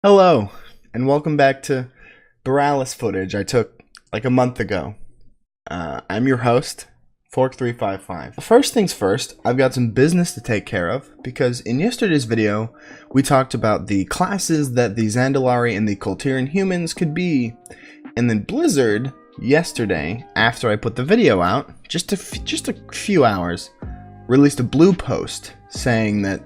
Hello, and welcome back to Borealis footage I took like a month ago. I'm your host, Fork355. First things first, I've got some business to take care of, because in yesterday's video, we talked about the classes that the Zandalari and the Colterian humans could be, and then Blizzard, yesterday, after I put the video out, just a few hours, released a blue post saying that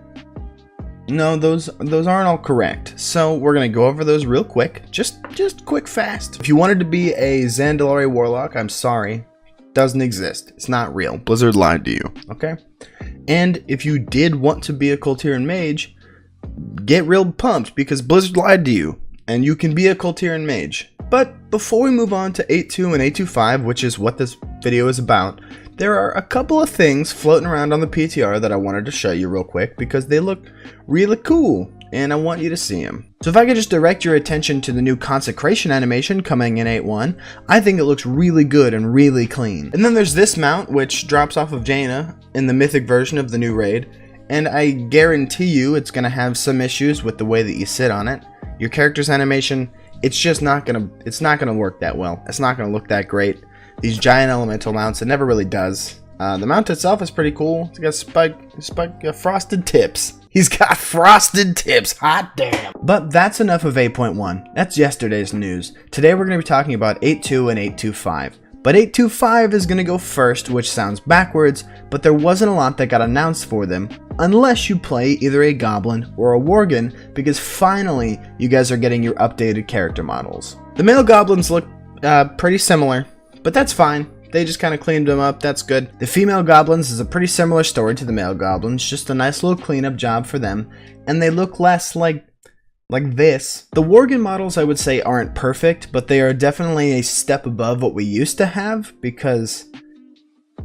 no, those aren't all correct. So we're gonna go over those real quick, just quick fast. If you wanted to be a Zandalari warlock, I'm sorry, doesn't exist. It's not real. Blizzard lied to you. Okay. And if you did want to be a Colterian mage, get real pumped because Blizzard lied to you, and you can be a Colterian mage. But before we move on to 8.2 and 8.2.5, which is what this video is about, there are a couple of things floating around on the PTR that I wanted to show you real quick because they look really cool and I want you to see them. So if I could just direct your attention to the new consecration animation coming in 8.1, I think it looks really good and really clean. And then there's this mount which drops off of Jaina in the mythic version of the new raid, and I guarantee you it's going to have some issues with the way that you sit on it. Your character's animation, it's just not going to work that well. It's not going to look that great. These giant elemental mounts, it never really does. The mount itself is pretty cool. It's got frosted tips. He's got frosted tips. Hot damn. But that's enough of 8.1. That's yesterday's news. Today we're going to be talking about 8.2 and 8.2.5. But 8.2.5 is going to go first, which sounds backwards, but there wasn't a lot that got announced for them, unless you play either a Goblin or a Worgen, because finally you guys are getting your updated character models. The male Goblins look pretty similar, but that's fine. They just kind of cleaned them up. That's good. The female goblins is a pretty similar story to the male goblins. Just a nice little cleanup job for them. And they look less like this. The Worgen models, I would say, aren't perfect, but they are definitely a step above what we used to have, because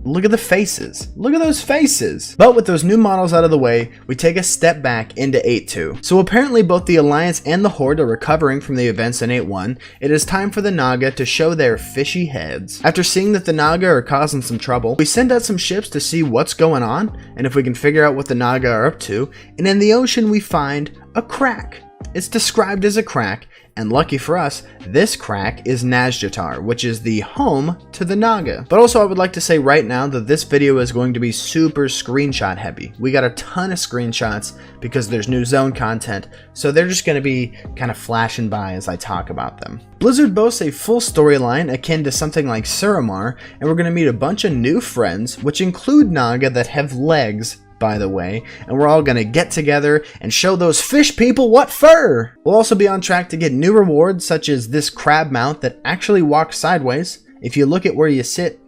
look at the faces. Look at those faces. But with those new models out of the way, we take a step back into 8.2. So apparently both the Alliance and the Horde are recovering from the events in 8.1. It is time for the Naga to show their fishy heads. After seeing that the Naga are causing some trouble, we send out some ships to see what's going on, and if we can figure out what the Naga are up to, and in the ocean we find a crack. It's described as a crack, and lucky for us, this crack is Nazjatar, which is the home to the Naga. But also I would like to say right now that this video is going to be super screenshot heavy. We got a ton of screenshots because there's new zone content, so they're just going to be kind of flashing by as I talk about them. Blizzard boasts a full storyline akin to something like Suramar, and we're going to meet a bunch of new friends, which include Naga that have legs, by the way, and we're all gonna get together and show those fish people what fur! We'll also be on track to get new rewards such as this crab mount that actually walks sideways. If you look at where you sit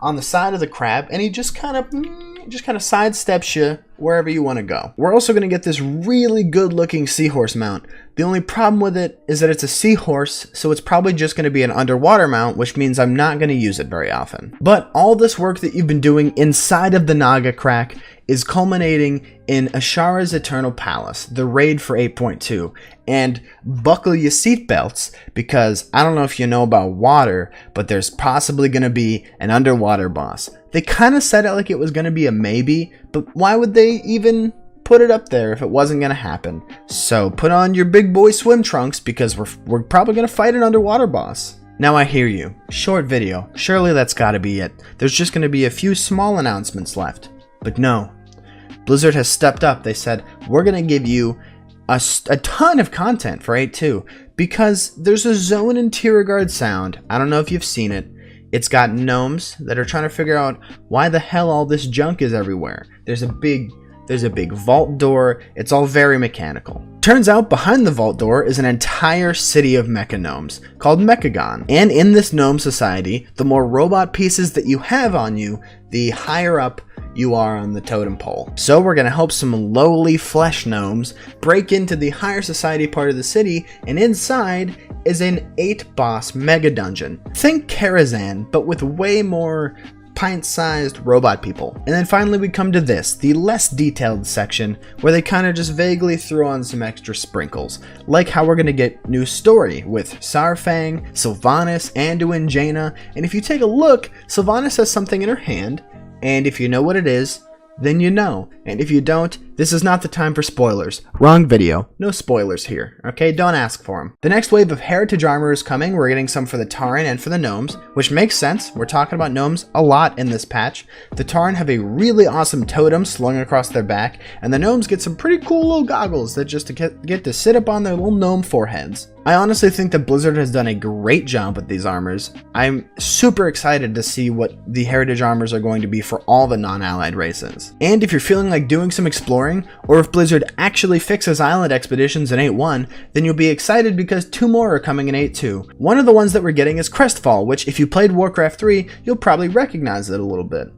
on the side of the crab and he just kind of sidesteps you wherever you want to go. We're also going to get this really good looking seahorse mount. The only problem with it is that it's a seahorse, so it's probably just going to be an underwater mount, which means I'm not going to use it very often. But all this work that you've been doing inside of the Naga crack is culminating in Ashara's Eternal Palace, the raid for 8.2. And buckle your seatbelts, because I don't know if you know about water, but there's possibly going to be an underwater boss. They kind of said it like it was going to be a maybe, but why would they even put it up there if it wasn't going to happen? So put on your big boy swim trunks, because we're probably going to fight an underwater boss. Now I hear you. Short video. Surely that's got to be it. There's just going to be a few small announcements left. But no. Blizzard has stepped up. They said, we're going to give you a ton of content for 8.2, because there's a zone in Tiragard Sound. I don't know if you've seen it. It's got gnomes that are trying to figure out why the hell all this junk is everywhere. There's a big vault door. It's all very mechanical. Turns out behind the vault door is an entire city of mecha gnomes called Mechagon. And in this gnome society, the more robot pieces that you have on you, the higher up you are on the totem pole. So we're gonna help some lowly flesh gnomes break into the higher society part of the city, and inside is an 8-boss mega dungeon. Think Karazhan, but with way more pint-sized robot people. And then finally we come to this, the less detailed section, where they kind of just vaguely throw on some extra sprinkles, like how we're gonna get new story with Saurfang, Sylvanas, Anduin, Jaina, and if you take a look, Sylvanas has something in her hand, and if you know what it is, then you know, and if you don't, This is not the time for spoilers. Wrong video. No spoilers here, okay? Don't ask for them. The next wave of heritage armor is coming. We're getting some for the Tauren and for the gnomes, which makes sense. We're talking about gnomes a lot in this patch. The Tauren have a really awesome totem slung across their back, and the gnomes get some pretty cool little goggles that just get to sit up on their little gnome foreheads. I honestly think that Blizzard has done a great job with these armors. I'm super excited to see what the heritage armors are going to be for all the non-allied races. And if you're feeling like doing some exploring, or if Blizzard actually fixes island expeditions in 8.1, then you'll be excited because 2 more are coming in 8.2. One of the ones that we're getting is Crestfall, which if you played Warcraft 3, you'll probably recognize it a little bit.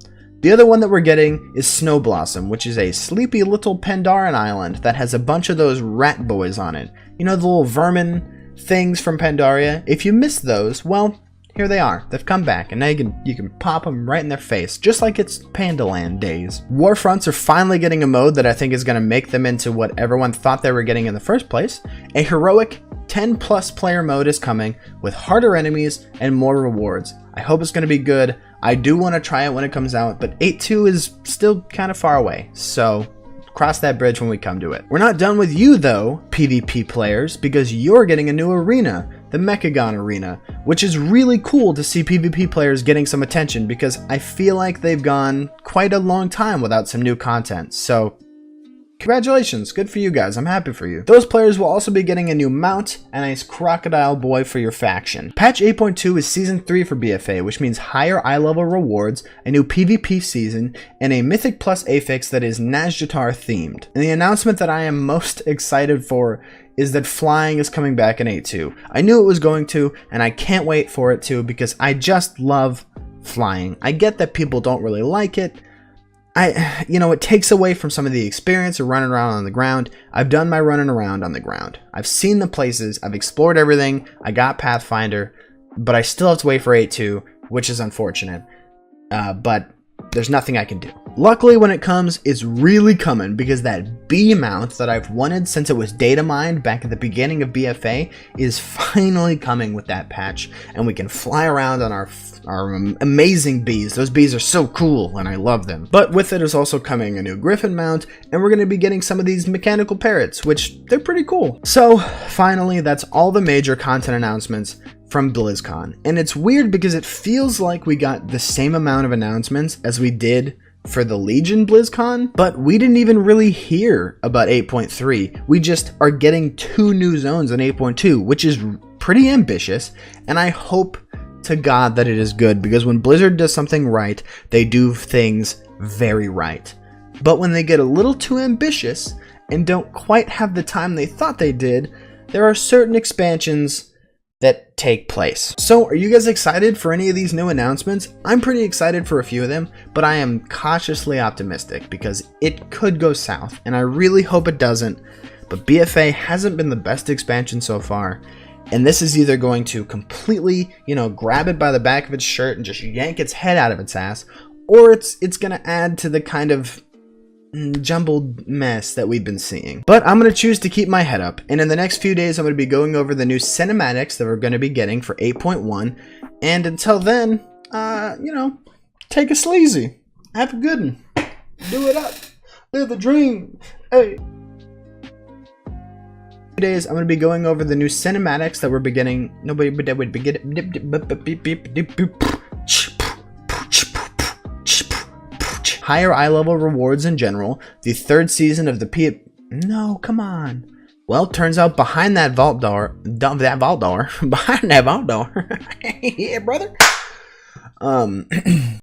The other one that we're getting is Snow Blossom, which is a sleepy little Pandaren island that has a bunch of those rat boys on it. You know, the little vermin things from Pandaria? If you missed those, well, here they are. They've come back, and now you can pop them right in their face, just like it's Pandaland days. Warfronts are finally getting a mode that I think is going to make them into what everyone thought they were getting in the first place. A heroic 10+ player mode is coming with harder enemies and more rewards. I hope it's going to be good. I do want to try it when it comes out, but 8.2 is still kind of far away, so cross that bridge when we come to it. We're not done with you though, PvP players, because you're getting a new arena, the Mechagon Arena, which is really cool to see PvP players getting some attention because I feel like they've gone quite a long time without some new content. So congratulations, good for you guys, I'm happy for you. Those players will also be getting a new mount and a crocodile boy for your faction. Patch 8.2 is Season 3 for BFA, which means higher eye level rewards, a new PvP season, and a Mythic Plus affix that is Nazjatar themed. And the announcement that I am most excited for is that flying is coming back in 8.2. I knew it was going to, and I can't wait for it to because I just love flying. I get that people don't really like it. It takes away from some of the experience of running around on the ground. I've done my running around on the ground. I've seen the places, I've explored everything, I got Pathfinder, but I still have to wait for 8.2, which is unfortunate. But there's nothing I can do. Luckily, when it comes, it's really coming because that bee mount that I've wanted since it was data mined back at the beginning of BFA is finally coming with that patch, and we can fly around on our amazing bees. Those bees are so cool, and I love them. But with it is also coming a new griffin mount, and we're going to be getting some of these mechanical parrots, which they're pretty cool. So finally, that's all the major content announcements from BlizzCon. And it's weird because it feels like we got the same amount of announcements as we did for the Legion BlizzCon, but we didn't even really hear about 8.3. We just are getting 2 new zones in 8.2, which is pretty ambitious, and I hope to God that it is good, because when Blizzard does something right, they do things very right. But when they get a little too ambitious and don't quite have the time they thought they did, there are certain expansions that take place. So are you guys excited for any of these new announcements? I'm pretty excited for a few of them, but I am cautiously optimistic because it could go south, and I really hope it doesn't. But BFA hasn't been the best expansion so far, and this is either going to completely, grab it by the back of its shirt and just yank its head out of its ass, or it's going to add to the kind of jumbled mess that we've been seeing. But I'm going to choose to keep my head up, and in the next few days I'm going to be going over the new cinematics that we're going to be getting for 8.1, and until then, take a sleazy. Have a good one. Do it up. Live the dream. Hey. Days I'm going to be going over the new cinematics that we're beginning. Higher eye level rewards in general, the 3rd season of the No, come on. Well, turns out behind that vault door, yeah, brother.